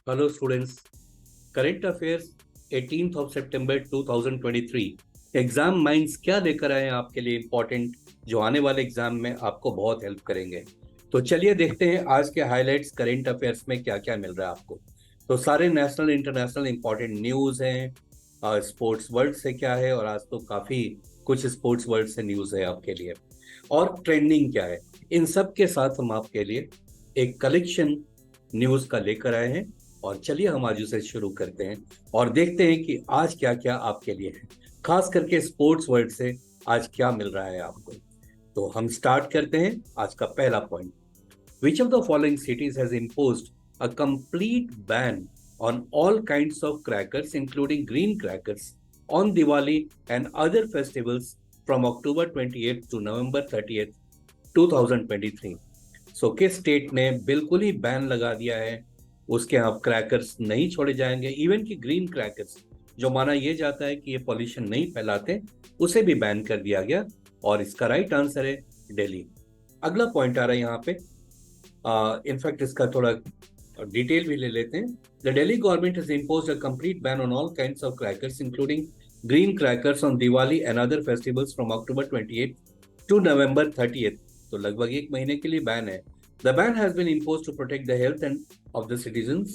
Hello students, current affairs 18th of September 2023 exam minds क्या लेकर आए हैं आपके लिए इंपॉर्टेंट, जो आने वाले एग्जाम में आपको बहुत हेल्प करेंगे। तो चलिए देखते हैं आज के हाइलाइट्स करंट अफेयर्स में क्या क्या मिल रहा है आपको। तो सारे नेशनल इंटरनेशनल इंपॉर्टेंट न्यूज हैं, स्पोर्ट्स वर्ल्ड से क्या है, और आज तो काफी कुछ स्पोर्ट्स वर्ल्ड से न्यूज है आपके लिए, और ट्रेंडिंग क्या है। इन सब के साथ हम आपके लिए एक कलेक्शन न्यूज का लेकर आए हैं, और चलिए हम आज उसे शुरू करते हैं और देखते हैं कि आज क्या क्या आपके लिए है, खास करके स्पोर्ट्स वर्ल्ड से आज क्या मिल रहा है आपको। तो हम स्टार्ट करते हैं आज का पहला point. Which of the following cities has imposed a complete ban on all kinds of crackers including green crackers on Diwali and other festivals from October 28 to November 30, 2023। So किस स्टेट ने बिल्कुल ही बैन लगा दिया है, उसके यहाँ क्रैकर्स नहीं छोड़े जाएंगे, इवन कि ग्रीन क्रैकर्स जो माना यह जाता है कि ये पॉल्यूशन नहीं फैलाते, उसे भी बैन कर दिया गया। और इसका राइट आंसर है दिल्ली। अगला पॉइंट आ रहा है यहाँ पे, इनफैक्ट इसका थोड़ा डिटेल भी ले लेते हैं। The Delhi government has imposed a complete ban on all kinds of crackers including green crackers on Diwali and other festivals from October 28 to November 30। तो लगभग एक महीने के लिए बैन है। The ban has been imposed to protect the health and of the citizens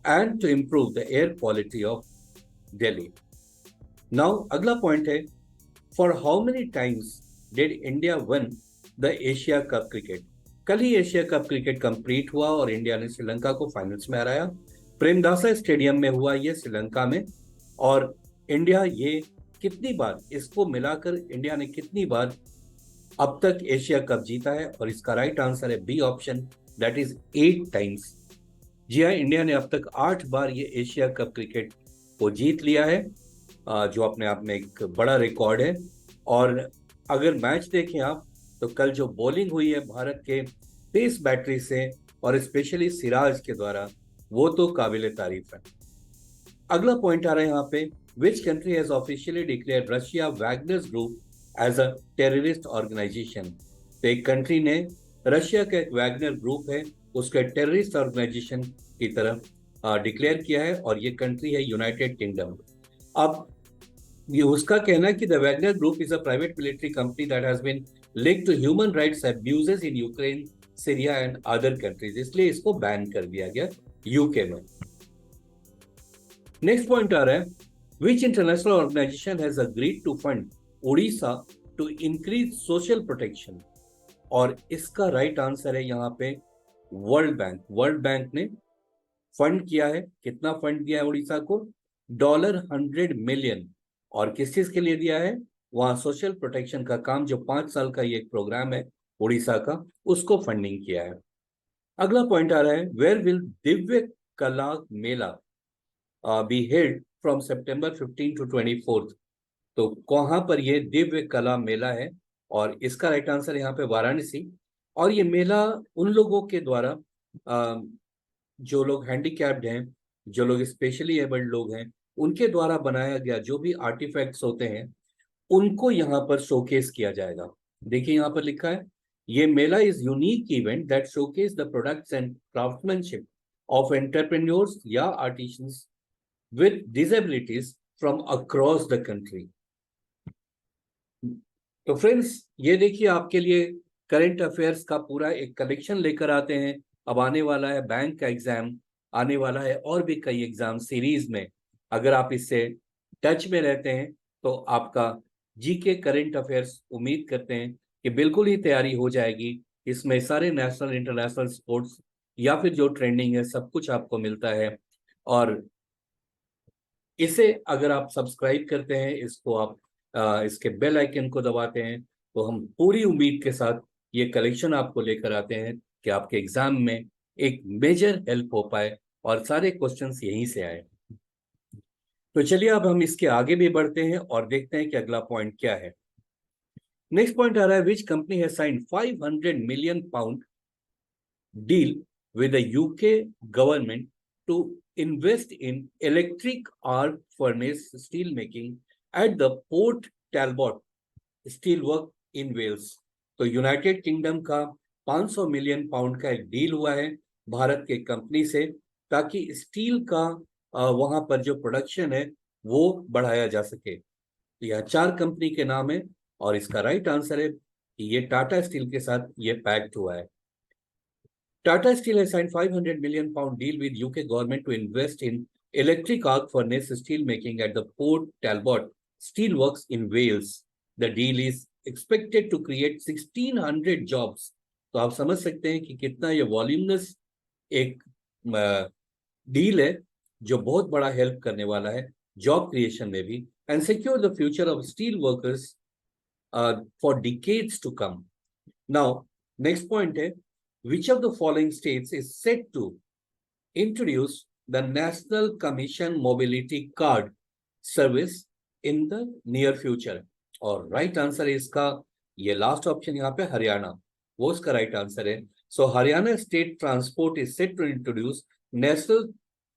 and to improve the air quality of Delhi. Now, अगला point है, for how many times did India win the Asia Cup cricket? कल ही Asia cup cricket complete हुआ और India ने श्रीलंका को finals में हराया। Premadasa stadium में हुआ ये श्रीलंका में। और इंडिया ये कितनी बार, इसको मिलाकर इंडिया ने कितनी बार अब तक एशिया कप जीता है, और इसका राइट आंसर है B option, that is 8 times. जी हाँ, इंडिया ने अब तक 8 बार ये एशिया कप क्रिकेट को जीत लिया है, जो अपने आप में एक बड़ा रिकॉर्ड है। और अगर मैच देखें आप, तो कल जो बॉलिंग हुई है भारत के पेस बैटरी से और स्पेशली सिराज के द्वारा, वो तो काबिले तारीफ है। अगला पॉइंट आ रहा है यहाँ पे, which country has officially declared Russia Wagner's group as a terrorist organization? तो एक कंट्री ने, रशिया का एक वैगनर ग्रुप है, उसके टेररिस्ट ऑर्गेनाइजेशन की तरफ डिक्लेयर किया है, और ये कंट्री है यूनाइटेड किंगडम। अब ये उसका कहना है कि the Wagner group is a private military company that has been linked to human rights abuses in Ukraine, Syria and other countries, इसलिए इसको बैन कर दिया गया यूके में। नेक्स्ट पॉइंट आ रहा है, which international organization has agreed to fund Odisha to increase social protection? और इसका राइट आंसर है यहाँ पे वर्ल्ड बैंक। वर्ल्ड बैंक ने फंड किया है, कितना फंड दिया है उड़ीसा को? $100 मिलियन। और किस चीज के लिए दिया है? वहां सोशल प्रोटेक्शन का काम, जो 5 साल का ये एक प्रोग्राम है उड़ीसा का, उसको फंडिंग किया है। अगला पॉइंट आ रहा है, where will Divya Kala Mela be held from September 15 to 24? तो कहाँ पर ये दिव्य कला मेला है? और इसका राइट आंसर यहाँ पे वाराणसी। और ये मेला उन लोगों के द्वारा, जो लोग हैंडीकैप्ड हैं, जो लोग स्पेशली एबल्ड लोग हैं, उनके द्वारा बनाया गया जो भी आर्टिफैक्ट्स होते हैं, उनको यहाँ पर शोकेस किया जाएगा। देखिए यहाँ पर लिखा है, ये mela is unique event that showcase the products and craftsmanship of entrepreneurs या artisans with disabilities from across the country. तो फ्रेंड्स, ये देखिए आपके लिए करंट अफेयर्स का पूरा एक कलेक्शन लेकर आते हैं। अब आने वाला है बैंक का एग्जाम, आने वाला है और भी कई एग्जाम सीरीज में। अगर आप इससे टच में रहते हैं, तो आपका जीके करंट अफेयर्स उम्मीद करते हैं कि बिल्कुल ही तैयारी हो जाएगी। इसमें सारे नेशनल इंटरनेशनल स्पोर्ट्स या फिर जो ट्रेंडिंग है, सब कुछ आपको मिलता है। और इसे अगर आप सब्सक्राइब करते हैं, इसको आप इसके बेल आइकन को दबाते हैं, तो हम पूरी उम्मीद के साथ ये कलेक्शन आपको लेकर आते हैं कि आपके एग्जाम में एक मेजर हेल्प हो पाए और सारे क्वेश्चंस यहीं से आए। तो चलिए अब हम इसके आगे भी बढ़ते हैं और देखते हैं कि अगला पॉइंट क्या है। नेक्स्ट पॉइंट आ रहा है, which company has signed £500 million deal with the UK government to invest in electric arc furnace steel making at the Port Talbot Steelwork in Wales? तो यूनाइटेड किंगडम का 500 मिलियन पाउंड का एक deal हुआ है भारत के कंपनी से, ताकि steel का वहां पर जो प्रोडक्शन है वो बढ़ाया जा सके। तो यह 4 कंपनी के नाम है और इसका राइट आंसर है कि ये टाटा स्टील के साथ ये पैक्ट हुआ है। Tata Steel has signed 500 million pound deal with UK government to invest in electric arc furnace steel making at the Port Talbot Steelworks in Wales. The deal is expected to create 1600 jobs. तो आप समझ सकते हैं कि कितना ये वॉल्यूमनस एक deal है जो बहुत बड़ा हेल्प करने वाला है जॉब क्रिएशन में भी and secure the future of steel workers for decades to come. Now next point है, which of the following states is set to introduce the National Commission Mobility Card service in the near future? और right answer है इसका, ये last option यहाँ पे हरियाणा, वो इसका right answer है। सो Haryana state transport is set to introduce national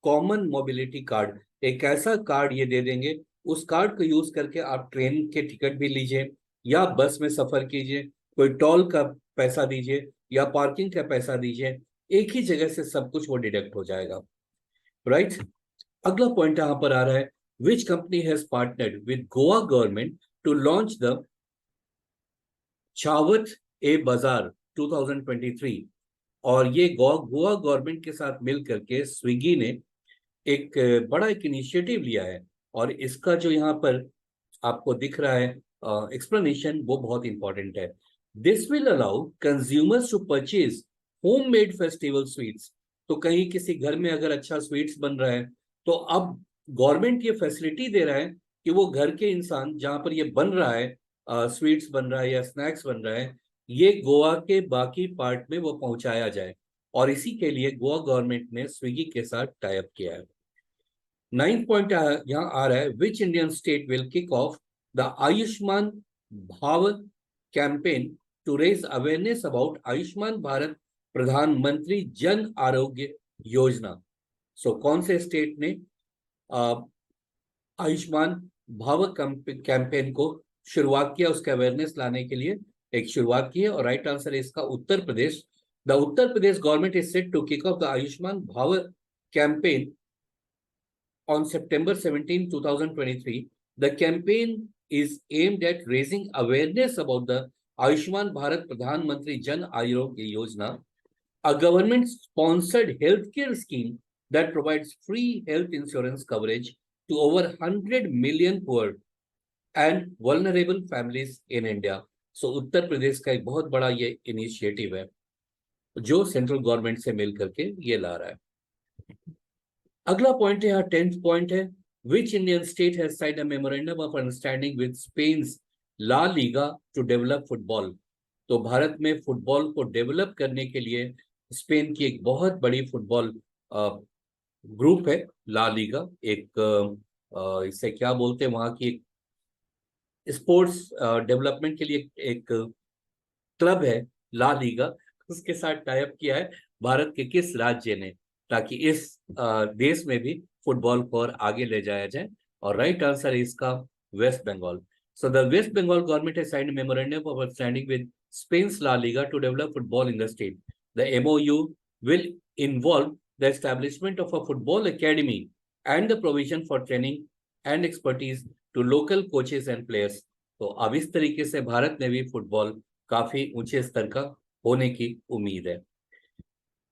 common mobility card. एक ऐसा कार्ड ये दे देंगे, उस कार्ड को यूज करके आप ट्रेन के टिकट भी लीजिए या बस में सफर कीजिए, कोई टोल का पैसा दीजिए या पार्किंग का पैसा दीजिए, एक ही जगह से सब कुछ वो डिडक्ट हो जाएगा। राइट, अगला पॉइंट यहां पर आ रहा है, which company has partnered with Goa government to launch the छावत ए बाजार 2023। और ये गोवा गवर्नमेंट के साथ मिल करके स्विगी ने एक बड़ा एक इनिशिएटिव लिया है और इसका जो यहाँ पर आपको दिख रहा है एक्सप्लेनेशन वो बहुत इंपॉर्टेंट है। This will allow consumers to purchase homemade festival sweets. तो कहीं किसी घर में अगर अच्छा स्वीट्स बन रहा है तो अब गवर्नमेंट ये फैसिलिटी दे रहा है कि वो घर के इंसान जहां पर ये बन रहा है, स्वीट्स बन रहा है या स्नैक्स बन रहा है, ये गोवा के बाकी पार्ट में वो पहुंचाया जाए। और इसी के लिए गोवा गवर्नमेंट ने स्विगी के साथ टाई अप किया है। 9th पॉइंट यहाँ आ रहा है, which Indian state will kick off the Ayushman Bharat campaign to raise awareness about Ayushman Bharat Pradhan Mantri Jan Arogya Yojana. सो कौन से स्टेट ने आयुष्मान भारत कैंपेन को शुरुआत किया, उसका अवेयरनेस लाने के लिए एक शुरुआत की है? और राइट आंसर है इसका Uttar Pradesh. The Uttar Pradesh government is set to kick off the Ayushman Bharat campaign on September 17, 2023. The campaign is aimed at raising awareness about the Ayushman Bharat Pradhan Mantri Jan Arogya Yojana, a government-sponsored healthcare scheme that provides free health insurance coverage to over 100 million poor and vulnerable families in India. So Uttar Pradesh का एक बहुत बड़ा ये initiative है जो central government से मिल करके ये ला रहा है। अगला पॉइंट है यहाँ 10th पॉइंट है, which Indian state has signed a memorandum of understanding with Spain's La Liga to develop football. तो भारत में फुटबॉल को डेवलप करने के लिए स्पेन की एक बहुत बड़ी फुटबॉल ग्रुप है ला लीगा, एक इसे क्या बोलते हैं, वहां की एक स्पोर्ट्स डेवलपमेंट के लिए एक क्लब है ला लीगा, उसके साथ टाई अप किया है भारत के किस राज्य ने, ताकि इस देश में भी फुटबॉल को और आगे ले जाया जाए। और राइट आंसर है इसका West Bengal. So the West Bengal government has signed memorandum of understanding with Spain's La Liga to develop football in the state. The MOU will involve the establishment of a football academy and the provision for training and expertise to local coaches and players। तो अब इस तरीके से भारत में भी football काफी ऊंचे स्तर का होने की उम्मीद है।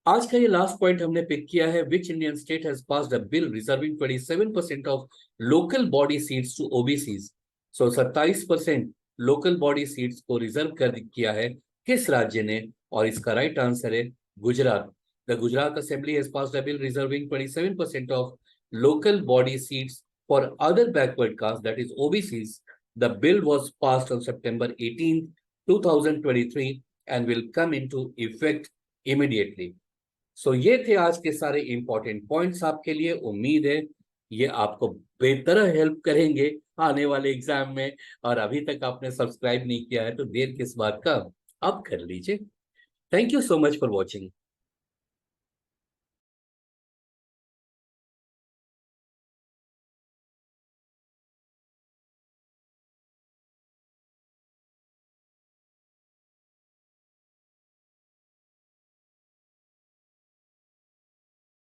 आज का ये लास्ट पॉइंट हमने पिक किया है, which Indian state has passed a bill reserving 27% of local body seats to OBCs. So 27% local body seats को रिजर्व कर किया है किस राज्य ने? और इसका राइट आंसर है Gujarat. The Gujarat assembly has passed a bill reserving 27% of local body seats for other backward caste that is OBCs. The bill was passed on September 18, 2023 and will come into effect immediately। सो ये थे आज के सारे important points आपके लिए। उम्मीद है ये आपको बेहतर हेल्प करेंगे आने वाले एग्जाम में। और अभी तक आपने सब्सक्राइब नहीं किया है तो देर किस बात का, अब कर लीजिए। Thank you so much for watching.